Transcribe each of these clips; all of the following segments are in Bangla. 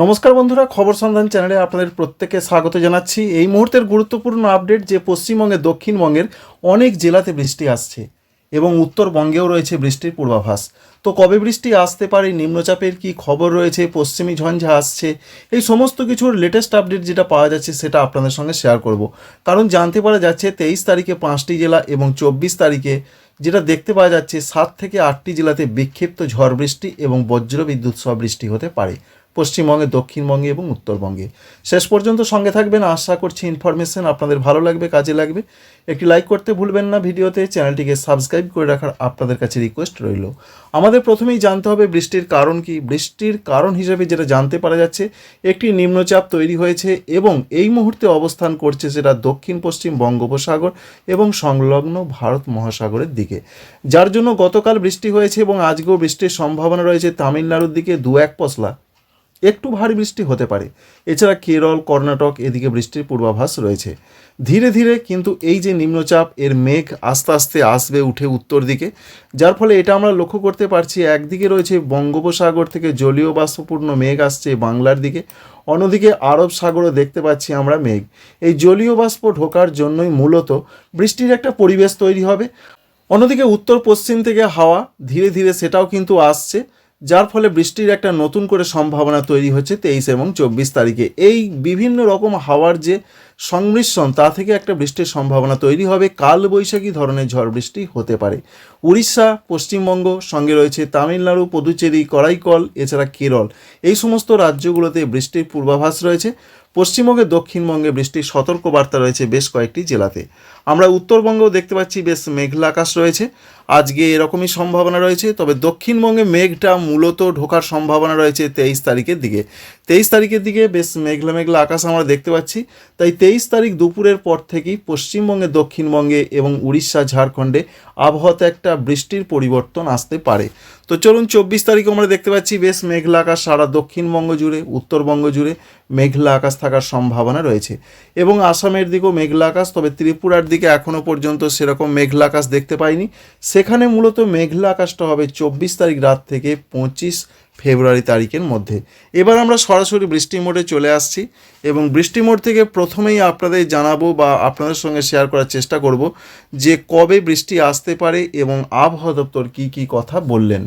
নমস্কার বন্ধুরা, খবর সন্ধান চ্যানেলে আপনাদের প্রত্যেককে স্বাগত জানাচ্ছি। এই মুহূর্তের গুরুত্বপূর্ণ আপডেট যে পশ্চিমবঙ্গে দক্ষিণবঙ্গের অনেক জেলাতে বৃষ্টি আসছে এবং উত্তরবঙ্গেও রয়েছে বৃষ্টির পূর্বাভাস। তো কবে বৃষ্টি আসতে পারে, নিম্নচাপের কি খবর রয়েছে, পশ্চিমী ঝঞ্ঝা আসছে, এই সমস্ত কিছুর লেটেস্ট আপডেট যেটা পাওয়া যাচ্ছে সেটা আপনাদের সঙ্গে শেয়ার করব। কারণ জানতে পারা যাচ্ছে 23 তারিখে 5টি জেলা এবং 24 তারিখে যেটা দেখতে পাওয়া যাচ্ছে 7 থেকে 8টি জেলাতে বিক্ষিপ্ত ঝড় বৃষ্টি এবং বজ্রবিদ্যুৎ সহ বৃষ্টি হতে পারে পশ্চিমবঙ্গে, দক্ষিণবঙ্গে এবং উত্তরবঙ্গে। শেষ পর্যন্ত সঙ্গে থাকবেন, আশা করছি ইনফরমেশন আপনাদের ভালো লাগবে, কাজে লাগবে। একটি লাইক করতে ভুলবেন না ভিডিওতে, চ্যানেলটিকে সাবস্ক্রাইব করে রাখার আপনাদের কাছে রিকোয়েস্ট রইল। আমাদের প্রথমেই জানতে হবে বৃষ্টির কারণ কি। বৃষ্টির কারণ হিসেবে যেটা জানতে পারা যাচ্ছে, একটি নিম্নচাপ তৈরি হয়েছে এবং এই মুহূর্তে অবস্থান করছে সেটা দক্ষিণ পশ্চিম বঙ্গোপসাগর এবং সংলগ্ন ভারত মহাসাগরের দিকে, যার জন্য গতকাল বৃষ্টি হয়েছে এবং আজকেও বৃষ্টির সম্ভাবনা রয়েছে। তামিলনাড়ুর দিকে 2-1 পশলা একটু ভারী বৃষ্টি হতে পারে। এছাড়া কেরল, কর্ণাটক এদিকে বৃষ্টির পূর্বাভাস রয়েছে। ধীরে ধীরে কিন্তু এই যে নিম্নচাপ, এর মেঘ আস্তে আস্তে আসবে উঠে উত্তর দিকে, যার ফলে এটা আমরা লক্ষ্য করতে পারছি একদিকে রয়েছে বঙ্গোপসাগর থেকে জলীয় বাষ্পপূর্ণ মেঘ আসছে বাংলার দিকে, অন্যদিকে আরব সাগরও দেখতে পাচ্ছি আমরা মেঘ। এই জলীয় বাষ্প ঢোকার জন্যই মূলত বৃষ্টির একটা পরিবেশ তৈরি হবে। অন্যদিকে উত্তর পশ্চিম থেকে হাওয়া ধীরে ধীরে সেটাও কিন্তু আসছে, যার ফলে বৃষ্টির একটা নতুন করে সম্ভাবনা তৈরি হচ্ছে 23 এবং 24 তারিখে। এই বিভিন্ন রকম হাওয়ার যে সংমিশ্রণ, তা থেকে একটা বৃষ্টির সম্ভাবনা তৈরি হবে। কালবৈশাখী ধরনের ঝড় বৃষ্টি হতে পারে। উড়িষ্যা, পশ্চিমবঙ্গ, সঙ্গে রয়েছে তামিলনাড়ু, পুদুচেরি, করাইকল, এছাড়া কেরল, এই সমস্ত রাজ্যগুলোতে বৃষ্টির পূর্বাভাস রয়েছে। পশ্চিমবঙ্গে, দক্ষিণবঙ্গে বৃষ্টির সতর্কবার্তা রয়েছে বেশ কয়েকটি জেলাতে। আমরা উত্তরবঙ্গেও দেখতে পাচ্ছি বেশ মেঘলা আকাশ রয়েছে, আজকে এরকমই সম্ভাবনা রয়েছে। তবে দক্ষিণবঙ্গে মেঘটা মূলত ঢোকার সম্ভাবনা রয়েছে 23 তারিখের দিকে। 23 তারিখের দিকে বেশ মেঘলা মেঘলা আকাশ আমরা দেখতে পাচ্ছি। তাই 23 তারিখ দুপুরের পর থেকেই পশ্চিমবঙ্গে, দক্ষিণবঙ্গে এবং উড়িষ্যা, ঝাড়খণ্ডে আবহাওয়াতে একটা বৃষ্টির পরিবর্তন আসতে পারে। তো চলুন, 24 তারিখে আমরা দেখতে পাচ্ছি বেশ মেঘলা আকাশ সারা দক্ষিণবঙ্গ জুড়ে, উত্তরবঙ্গ জুড়ে মেঘলা আকাশ থাকার সম্ভাবনা রয়েছে এবং আসামের দিকেও মেঘলা আকাশ। তবে ত্রিপুরার দিকে এখনও পর্যন্ত সেরকম মেঘলা আকাশ দেখতে পাইনি। সেখানে মূলত মেঘলা আকাশটা হবে 24 তারিখ রাত থেকে 25 ফেব্রুয়ারি তারিখের মধ্যে। এবার আমরা সরাসরি বৃষ্টি মোডে চলে আসছি এবং বৃষ্টি মোড থেকে প্রথমেই আপনাদের জানাবো বা আপনাদের সঙ্গে শেয়ার করার চেষ্টা করব যে কবে বৃষ্টি আসতে পারে এবং আবহাওয়া দপ্তর কী কী কথা বললেন।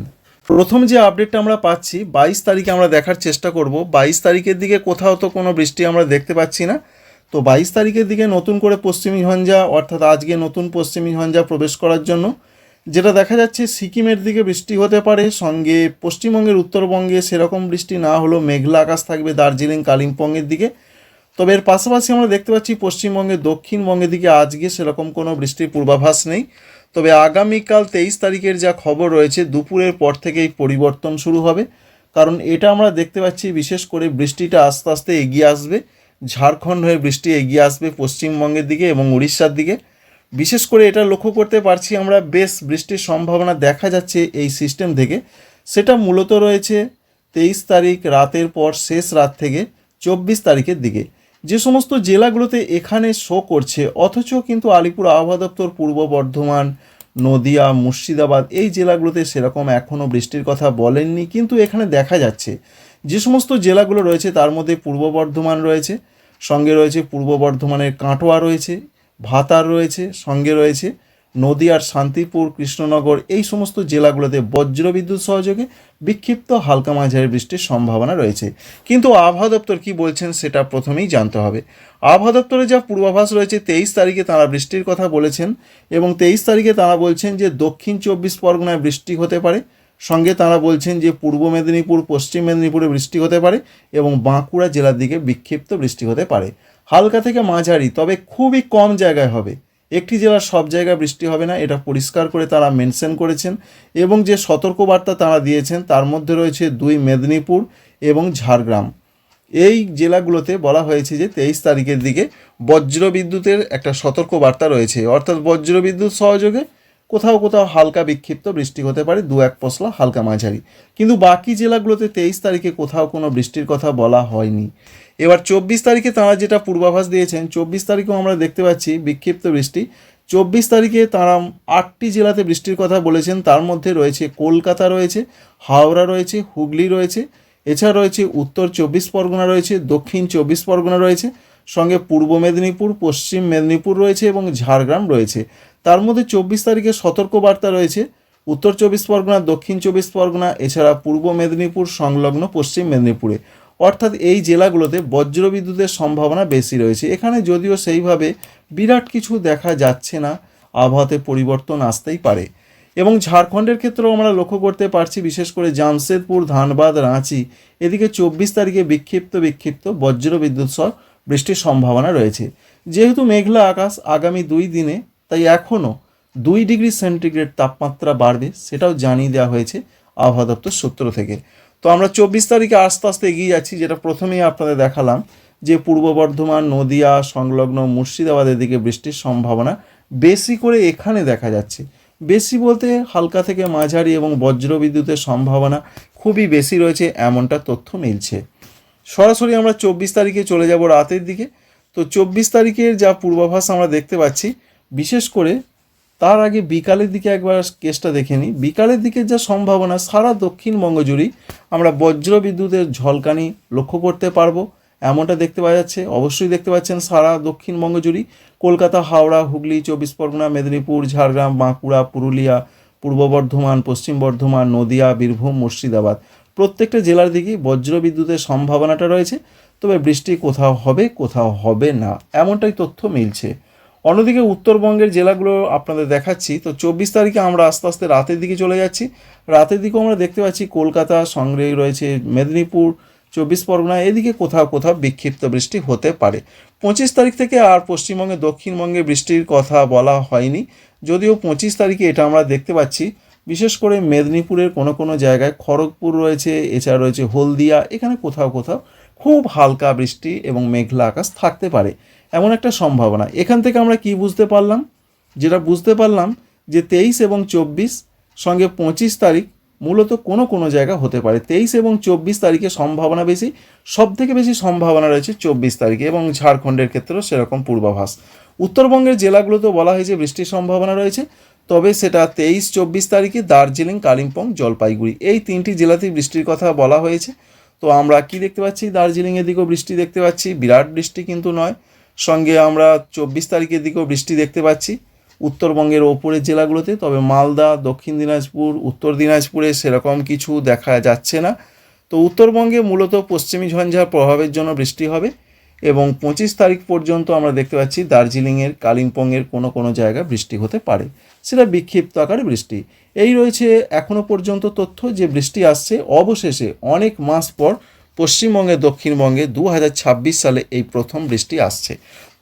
প্রথম যে আপডেটটা আমরা পাচ্ছি 22 তারিখে আমরা দেখার চেষ্টা করব। 22 তারিখের দিকে কোথাও তো কোনো বৃষ্টি আমরা দেখতে পাচ্ছি না। তো 22 তারিখের দিকে নতুন করে পশ্চিমী ঝঞ্ঝা, অর্থাৎ আজকে নতুন পশ্চিমী ঝঞ্ঝা প্রবেশ করার জন্য যেটা দেখা যাচ্ছে সিকিমের দিকে বৃষ্টি হতে পারে। সঙ্গে পশ্চিমবঙ্গের, উত্তরবঙ্গে সেরকম বৃষ্টি না হলেও মেঘলা আকাশ থাকবে দার্জিলিং, কালিম্পংয়ের দিকে। তবে এর পাশাপাশি আমরা দেখতে পাচ্ছি পশ্চিমবঙ্গের, দক্ষিণবঙ্গের দিকে আজকে সেরকম কোনো বৃষ্টির পূর্বাভাস নেই। তবে আগামীকাল 23 তারিখের যা খবর রয়েছে, দুপুরের পর থেকেই পরিবর্তন শুরু হবে। কারণ এটা আমরা দেখতে পাচ্ছি বিশেষ করে বৃষ্টিটা আস্তে আস্তে এগিয়ে আসবে, ঝাড়খণ্ড হয়ে বৃষ্টি এগিয়ে আসবে পশ্চিমবঙ্গের দিকে এবং উড়িষ্যার দিকে। বিশেষ করে এটা লক্ষ্য করতে পারছি আমরা, বেশ বৃষ্টির সম্ভাবনা দেখা যাচ্ছে এই সিস্টেম থেকে। সেটা মূলত রয়েছে 23 তারিখ রাতের পর শেষ রাত থেকে 24 তারিখের দিকে। যে সমস্ত জেলাগুলোতে এখানে শো করছে, অথচ কিন্তু আলিপুর আবহাওয়া দপ্তর, পূর্ব বর্ধমান, নদিয়া, মুর্শিদাবাদ এই জেলাগুলোতে সেরকম এখনও বৃষ্টির কথা বলেননি, কিন্তু এখানে দেখা যাচ্ছে। যে সমস্ত জেলাগুলো রয়েছে তার মধ্যে পূর্ব বর্ধমান রয়েছে, সঙ্গে রয়েছে পূর্ব বর্ধমানের কাটোয়া রয়েছে, ভাতার রয়েছে, সঙ্গে রয়েছে নদিয়ার শান্তিপুর, কৃষ্ণনগর, এই সমস্ত জেলাগুলোতে বজ্রবিদ্যুৎ সহযোগে বিক্ষিপ্ত হালকা মাঝারি বৃষ্টির সম্ভাবনা রয়েছে। কিন্তু আবহাওয়া দপ্তর কী বলছেন সেটা প্রথমেই জানতে হবে। আবহাওয়া দপ্তরে যা পূর্বাভাস রয়েছে, 23 তারিখে তাঁরা বৃষ্টির কথা বলেছেন এবং 23 তারিখে তাঁরা বলছেন যে দক্ষিণ 24 পরগনায় বৃষ্টি হতে পারে। সঙ্গে তাঁরা বলছেন যে পূর্ব মেদিনীপুর, পশ্চিম মেদিনীপুরে বৃষ্টি হতে পারে এবং বাঁকুড়া জেলার দিকে বিক্ষিপ্ত বৃষ্টি হতে পারে। হালকা থেকে মাঝারি, তবে খুবই কম জায়গায় হবে। একটি জেলার সব জায়গায় বৃষ্টি হবে না, এটা পরিষ্কার করে তারা মেনশন করেছেন। এবং যে সতর্কবার্তা তারা দিয়েছেন তার মধ্যে রয়েছে 2 মেদিনীপুর এবং ঝাড়গ্রাম। এই জেলাগুলোতে বলা হয়েছে যে 23 তারিখের দিকে বজ্রবিদ্যুতের একটা সতর্কবার্তা রয়েছে, অর্থাৎ বজ্রবিদ্যুৎ সহযোগে কোথাও কোথাও হালকা বিক্ষিপ্ত বৃষ্টি হতে পারে, 2-1 পশলা হালকা মাঝারি। কিন্তু বাকি জেলাগুলোতে 23 তারিখে কোথাও কোনো বৃষ্টির কথা বলা হয়নি। এবার 24 তারিখে তারা যেটা পূর্বাভাস দিয়েছেন, 24 তারিখেও আমরা দেখতে পাচ্ছি বিক্ষিপ্ত বৃষ্টি। 24 তারিখে তারা 8টি জেলাতে বৃষ্টির কথা বলেছেন, তার মধ্যে রয়েছে কলকাতা রয়েছে, হাওড়া রয়েছে, হুগলি রয়েছে এছাড়া রয়েছে উত্তর 24 পরগনা রয়েছে, দক্ষিণ 24 পরগনা রয়েছে, সঙ্গে পূর্ব মেদিনীপুর, পশ্চিম মেদিনীপুর রয়েছে এবং ঝাড়গ্রাম রয়েছে। তার মধ্যে 24 তারিখে সতর্কবার্তা রয়েছে উত্তর 24 পরগনা, দক্ষিণ 24 পরগনা, এছাড়া পূর্ব মেদিনীপুর সংলগ্ন পশ্চিম মেদিনীপুরে। অর্থাৎ এই জেলাগুলোতে বজ্রবিদ্যুতের সম্ভাবনা বেশি রয়েছে। এখানে যদিও সেইভাবে বিরাট কিছু দেখা যাচ্ছে না, আবহাওয়াতে পরিবর্তন আসতেই পারে। এবং ঝাড়খণ্ডের ক্ষেত্রেও আমরা লক্ষ্য করতে পারছি, বিশেষ করে জামশেদপুর, ধানবাদ, রাঁচি এদিকে 24 তারিখে বিক্ষিপ্ত বজ্রবিদ্যুৎ সহ বৃষ্টির সম্ভাবনা রয়েছে। যেহেতু মেঘলা আকাশ আগামী 2 দিনে, তাই এখনও 2 ডিগ্রি সেন্টিগ্রেড তাপমাত্রা বাড়বে, সেটাও জানিয়ে দেওয়া হয়েছে আবহাওয়া দপ্তর সূত্র থেকে। তো আমরা 24 তারিখে আস্তে আস্তে এগিয়ে যাচ্ছি, যেটা প্রথমেই আপনাদের দেখালাম যে পূর্ব বর্ধমান, নদিয়া সংলগ্ন মুর্শিদাবাদের দিকে বৃষ্টির সম্ভাবনা বেশি করে এখানে দেখা যাচ্ছে। বেশি বলতে হালকা থেকে মাঝারি এবং বজ্রবিদ্যুতের সম্ভাবনা খুবই বেশি রয়েছে, এমনটা তথ্য মিলছে। সরাসরি আমরা 24 তারিখে চলে যাব রাতের দিকে। তো 24 তারিখের যা পূর্বাভাস আমরা দেখতে পাচ্ছি, বিশেষ করে তার আগে বিকালের দিকে একবার কেসটা দেখে নিই। বিকালের দিকে যা সম্ভাবনা, সারা দক্ষিণবঙ্গ জুড়েই আমরা বজ্রবিদ্যুতের ঝলকানি লক্ষ্য করতে পারবো, এমনটা দেখতে পাওয়া যাচ্ছে। অবশ্যই দেখতে পাচ্ছেন সারা দক্ষিণবঙ্গ জুড়েই কলকাতা, হাওড়া, হুগলি, 24 পরগনা, মেদিনীপুর, ঝাড়গ্রাম, বাঁকুড়া, পুরুলিয়া, পূর্ব বর্ধমান, পশ্চিম বর্ধমান, নদিয়া, বীরভূম, মুর্শিদাবাদ প্রত্যেকটা জেলার দিকেই বজ্রবিদ্যুতের সম্ভাবনাটা রয়েছে। তবে বৃষ্টি কোথাও হবে, কোথাও হবে না, এমনটাই তথ্য মিলছে। অন্যদিকে উত্তরবঙ্গের জেলাগুলো আপনাদের দেখাচ্ছি। তো 24 তারিখে আমরা আস্তে আস্তে রাতের দিকে চলে যাচ্ছি। রাতের দিকেও আমরা দেখতে পাচ্ছি কলকাতা, সঙ্গে রয়েছে মেদিনীপুর, 24 পরগনা এদিকে কোথাও কোথাও বিক্ষিপ্ত বৃষ্টি হতে পারে। 25 তারিখ থেকে আর পশ্চিমবঙ্গে, দক্ষিণবঙ্গে বৃষ্টির কথা বলা হয়নি, যদিও 25 তারিখে এটা আমরা দেখতে পাচ্ছি। বিশেষ করে মেদিনীপুরের কোনো জায়গায়, খড়গপুর রয়েছে, এছাড়া রয়েছে হলদিয়া, এখানে কোথাও কোথাও খুব হালকা বৃষ্টি এবং মেঘলা আকাশ থাকতে পারে, এমন একটা সম্ভাবনা। এখান থেকে আমরা কি বুঝতে পারলাম, যেটা বুঝতে পারলাম যে 23 এবং 24 সঙ্গে 25 তারিখ মূলত কোনো জায়গা হতে পারে। 23 এবং 24 তারিখে সম্ভাবনা বেশি, সবথেকে বেশি সম্ভাবনা রয়েছে 24 তারিখে, এবং ঝাড়খণ্ডের ক্ষেত্রেও সেরকম পূর্বাভাস। উত্তরবঙ্গের জেলাগুলোতেও বলা হয়েছে বৃষ্টির সম্ভাবনা রয়েছে, তবে সেটা 23-24 তারিখে দার্জিলিং, কালিম্পং, জলপাইগুড়ি এই 3টি জেলাতেই বৃষ্টির কথা বলা হয়েছে। তো আমরা কি দেখতে পাচ্ছি, দার্জিলিংয়ের দিকেও বৃষ্টি দেখতে পাচ্ছি, বিরাট বৃষ্টি কিন্তু নয়। সঙ্গে আমরা 24 তারিখের দিকেও বৃষ্টি দেখতে পাচ্ছি উত্তরবঙ্গের ওপরের জেলাগুলোতে, তবে মালদা, দক্ষিণ দিনাজপুর, উত্তর দিনাজপুরে সেরকম কিছু দেখা যাচ্ছে না। তো উত্তরবঙ্গে মূলত পশ্চিমী ঝঞ্ঝার প্রভাবের জন্য বৃষ্টি হবে, এবং 25 তারিখ পর্যন্ত আমরা দেখতে পাচ্ছি দার্জিলিংয়ের, কালিম্পংয়ের কোনো জায়গায় বৃষ্টি হতে পারে, সেটা বিক্ষিপ্ত আকারে বৃষ্টি। এই রয়েছে এখনও পর্যন্ত তথ্য যে বৃষ্টি আসছে অবশেষে অনেক মাস পর পশ্চিমবঙ্গে, দক্ষিণবঙ্গে 2026 সালে এই প্রথম বৃষ্টি আসছে।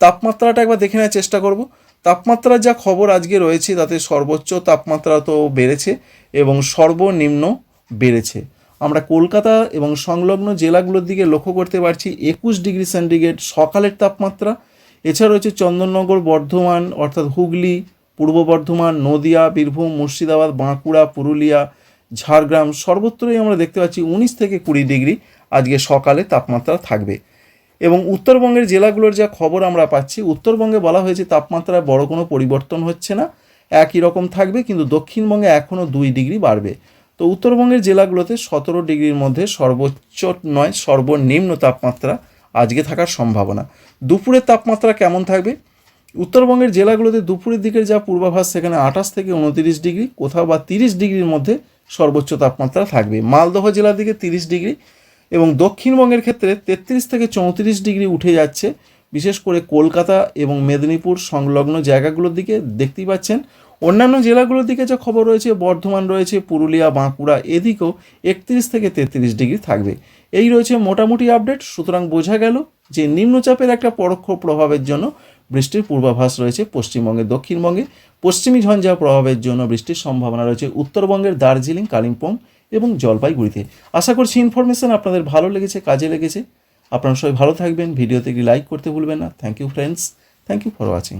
তাপমাত্রাটা একবার দেখে নেওয়ার চেষ্টা করব। তাপমাত্রার যা খবর আজকে রয়েছে তাতে সর্বোচ্চ তাপমাত্রা তো বেড়েছে এবং সর্বনিম্ন বেড়েছে। আমরা কলকাতা এবং সংলগ্ন জেলাগুলোর দিকে লক্ষ্য করতে পারছি 21 ডিগ্রি সেন্টিগ্রেড সকালের তাপমাত্রা। এছাড়া রয়েছে চন্দননগর, বর্ধমান অর্থাৎ হুগলি, পূর্ব বর্ধমান, নদিয়া, বীরভূম, মুর্শিদাবাদ, বাঁকুড়া, পুরুলিয়া, ঝাড়গ্রাম সর্বত্রই আমরা দেখতে পাচ্ছি 19 থেকে 20 ডিগ্রি আজকে সকালে তাপমাত্রা থাকবে। এবং উত্তরবঙ্গের জেলাগুলোর যা খবর আমরা পাচ্ছি, উত্তরবঙ্গে বলা হয়েছে তাপমাত্রায় বড় কোনো পরিবর্তন হচ্ছে না, একই রকম থাকবে, কিন্তু দক্ষিণবঙ্গে এখনও 2 ডিগ্রি বাড়বে। তো উত্তরবঙ্গের জেলাগুলোতে 17 ডিগ্রির মধ্যে সর্বোচ্চ নয় সর্বনিম্ন তাপমাত্রা আজকে থাকার সম্ভাবনা। দুপুরের তাপমাত্রা কেমন থাকবে, উত্তরবঙ্গের জেলাগুলোতে দুপুরের দিকের যা পূর্বাভাস, সেখানে 28 থেকে 29 ডিগ্রি, কোথাও বা 30 ডিগ্রির মধ্যে সর্বোচ্চ তাপমাত্রা থাকবে। মালদহ জেলার দিকে 30 ডিগ্রি, এবং দক্ষিণবঙ্গের ক্ষেত্রে 33 থেকে 34 ডিগ্রি উঠে যাচ্ছে, বিশেষ করে কলকাতা এবং মেদিনীপুর সংলগ্ন জায়গাগুলোর দিকে দেখতেই পাচ্ছেন। অন্যান্য জেলাগুলোর দিকে যা খবর রয়েছে, বর্ধমান রয়েছে, পুরুলিয়া, বাঁকুড়া এদিকেও 31 থেকে 33 ডিগ্রি থাকবে। এই রয়েছে মোটামুটি আপডেট। সুতরাং বোঝা গেল যে নিম্নচাপের একটা পরোক্ষ প্রভাবের জন্য বৃষ্টির পূর্বাভাস রয়েছে পশ্চিমবঙ্গে, দক্ষিণবঙ্গে পশ্চিমী ঝঞ্ঝা প্রভাবের জন্য বৃষ্টির সম্ভাবনা রয়েছে উত্তরবঙ্গের দার্জিলিং, কালিম্পং এবং জলপাইগুড়িতে। আশা করছি ইনফরমেশন আপনাদের ভালো লেগেছে, কাজে লেগেছে। আপনারা সবাই ভালো থাকবেন, ভিডিওতে একটি লাইক করতে ভুলবেন না। Thank you friends, thank you for watching.